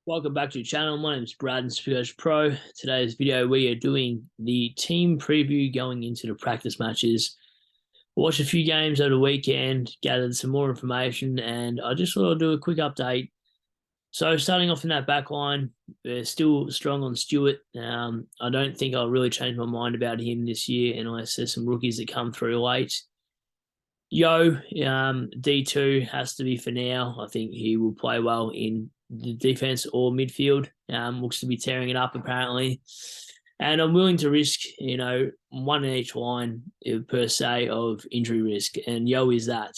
Welcome back to the channel. My name is Brad and SuperCoach Pro. Today's video, we are doing the team preview going into the practice matches. Watched a few games over the weekend, gathered some more information, and I just thought I'd do a quick update. So starting off in that back line, we're still strong on Stewart. I don't think I'll really change my mind about him this year unless there's some rookies that come through late. D2 has to be for now. I think he will play well in the defense or midfield. Looks to be tearing it up apparently. And I'm willing to risk, one in each line per se of injury risk. And Yo is that.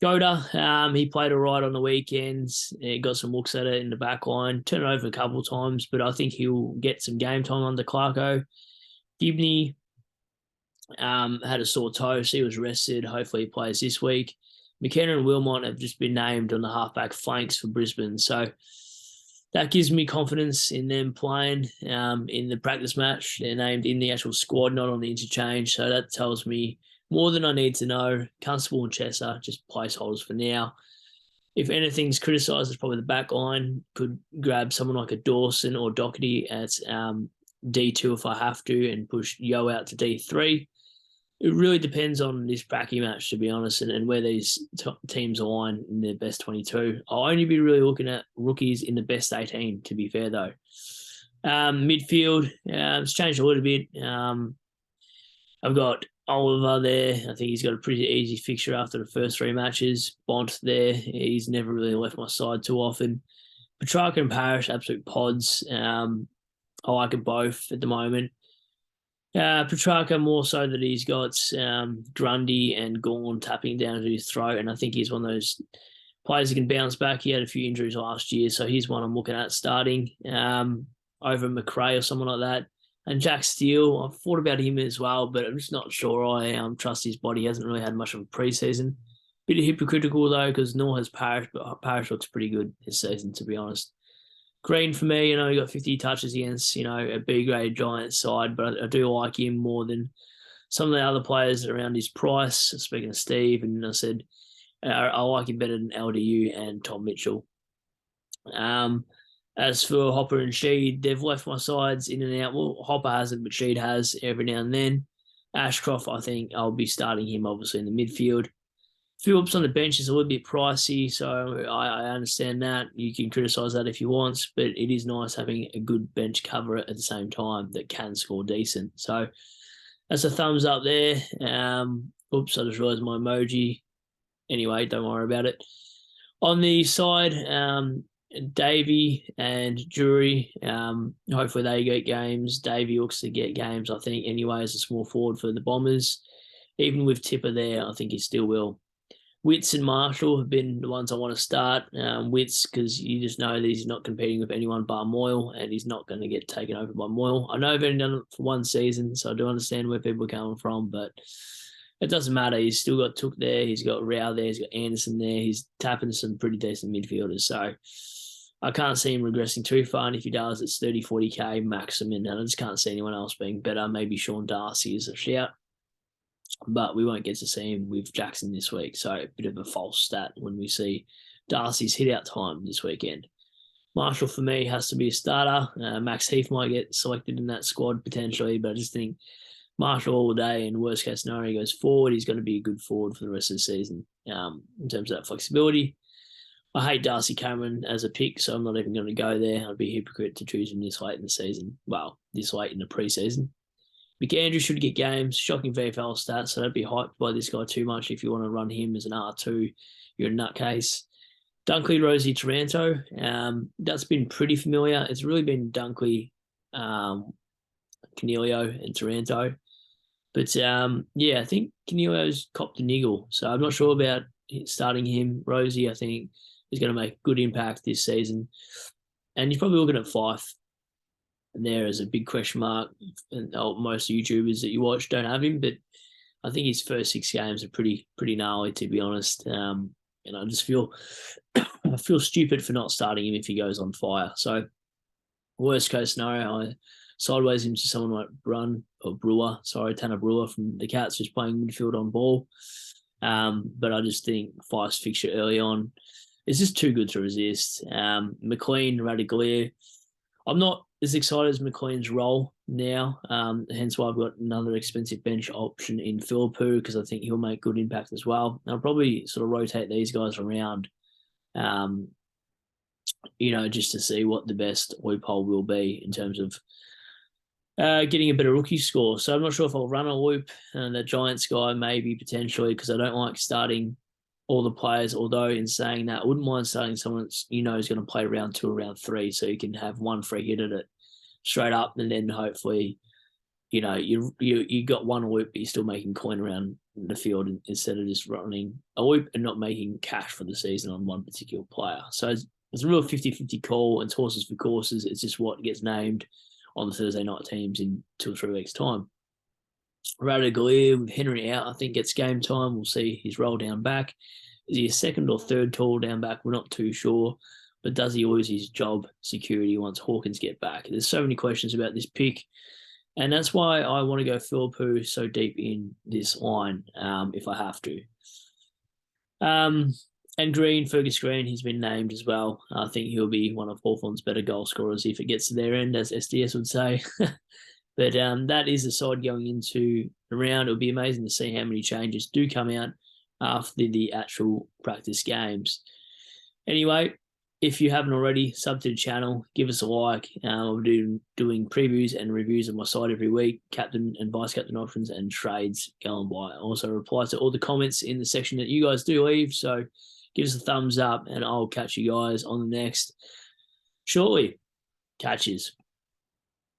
Goda, he played all right on the weekends. He got some looks at it in the back line. Turned it over a couple of times, but I think he'll get some game time under Clarko. Gibney had a sore toe, so he was rested. Hopefully he plays this week. McKenna and Wilmot have just been named on the halfback flanks for Brisbane. So that gives me confidence in them playing in the practice match. They're named in the actual squad, not on the interchange. So that tells me more than I need to know. Constable and Chesser, just placeholders for now. If anything's criticised, it's probably the back line. Could grab someone like a Dawson or Doherty at D2 if I have to and push Yo out to D3. It really depends on this bracky match, to be honest, and where these teams align in their best 22. I'll only be really looking at rookies in the best 18, to be fair, though. Midfield, it's changed a little bit. I've got Oliver there. I think he's got a pretty easy fixture after the first three matches. Bont there. He's never really left my side too often. Petrarca and Parrish, absolute pods. I like them both at the moment. Petrarca more so that he's got Grundy and Gawn tapping down to his throat, and I think he's one of those players that can bounce back. He had a few injuries last year, so he's one I'm looking at starting over McRae or someone like that. And Jack Steele, I've thought about him as well, but I'm just not sure I trust his body. He hasn't really had much of a preseason. Bit of hypocritical though, because nor has Parrish, but Parrish looks pretty good this season, to be honest. Green for me, he got 50 touches against, a B-grade Giants side, but I do like him more than some of the other players around his price. Speaking of Steve, and I said I like him better than LDU and Tom Mitchell. As for Hopper and Sheed, they've left my sides in and out. Well, Hopper hasn't, but Sheed has every now and then. Ashcroft, I think I'll be starting him obviously in the midfield. Phillips on the bench is a little bit pricey, so I understand that. You can criticise that if you want, but it is nice having a good bench cover at the same time that can score decent. So that's a thumbs up there. Oops, I just realised my emoji. Anyway, don't worry about it. On the side, Davey and Jury, hopefully they get games. Davey looks to get games, I think, anyway, as a small forward for the Bombers. Even with Tipper there, I think he still will. Witts and Marshall have been the ones I want to start. Witts, because you just know that he's not competing with anyone bar Moyle, and he's not going to get taken over by Moyle. I know I've only done it for one season, so I do understand where people are coming from, but it doesn't matter. He's still got Took there. He's got Rao there. He's got Anderson there. He's tapping some pretty decent midfielders, so I can't see him regressing too far, and if he does, it's 30, 40K maximum, and I just can't see anyone else being better. Maybe Sean Darcy is a shout, but we won't get to see him with Jackson this week. So a bit of a false stat when we see Darcy's hit-out time this weekend. Marshall, for me, has to be a starter. Max Heath might get selected in that squad potentially, but I just think Marshall all day, and worst-case scenario, he goes forward. He's going to be a good forward for the rest of the season in terms of that flexibility. I hate Darcy Cameron as a pick, so I'm not even going to go there. I'd be a hypocrite to choose him this late in the season. Well, this late in the preseason. McAndrew should get games. Shocking VFL stats, so don't be hyped by this guy too much. If you want to run him as an R2, you're a nutcase. Dunkley, Rosie, Taranto. That's been pretty familiar. It's really been Dunkley, Canelio, and Taranto. But, I think Canelio's copped a niggle, so I'm not sure about starting him. Rosie, I think, is going to make a good impact this season. And you're probably looking at Fife there as a big question mark. And most YouTubers that you watch don't have him, but I think his first 6 games are pretty gnarly, to be honest. And I just feel I feel stupid for not starting him if he goes on fire. So worst case scenario, I sideways him to someone like Tanner Brewer from the Cats, who's playing midfield on ball. But I just think Fife's fixture early on it's just too good to resist. McLean, Radaglia. I'm not as excited as McLean's role now. Hence why I've got another expensive bench option in Philippou, because I think he'll make good impact as well. I'll probably sort of rotate these guys around, just to see what the best loophole will be in terms of getting a better rookie score. So I'm not sure if I'll run a loop and the Giants guy maybe potentially, because I don't like starting all the players. Although in saying that, I wouldn't mind starting someone that's is going to play round 2 or round 3, so you can have one free hit at it straight up, and then hopefully, you got one loop, but you're still making coin around the field instead of just running a loop and not making cash for the season on one particular player. So it's a real 50-50 call, and it's horses for courses. It's just what gets named on the Thursday night teams in 2 or 3 weeks' time. Radaglia with Henry out, I think gets game time. We'll see his roll down back. Is he a second or third tall down back? We're not too sure. But does he lose his job security once Hawkins get back? There's so many questions about this pick. And that's why I want to go Philippou so deep in this line, if I have to. And Fergus Green, he's been named as well. I think he'll be one of Hawthorn's better goal scorers if it gets to their end, as SDS would say. But that is the side going into the round. It'll be amazing to see how many changes do come out after the actual practice games. Anyway, if you haven't already, sub to the channel, give us a like. I'll be doing previews and reviews of my side every week, captain and vice captain options and trades going by. I also reply to all the comments in the section that you guys do leave. So give us a thumbs up, and I'll catch you guys on the next shortly. Catches.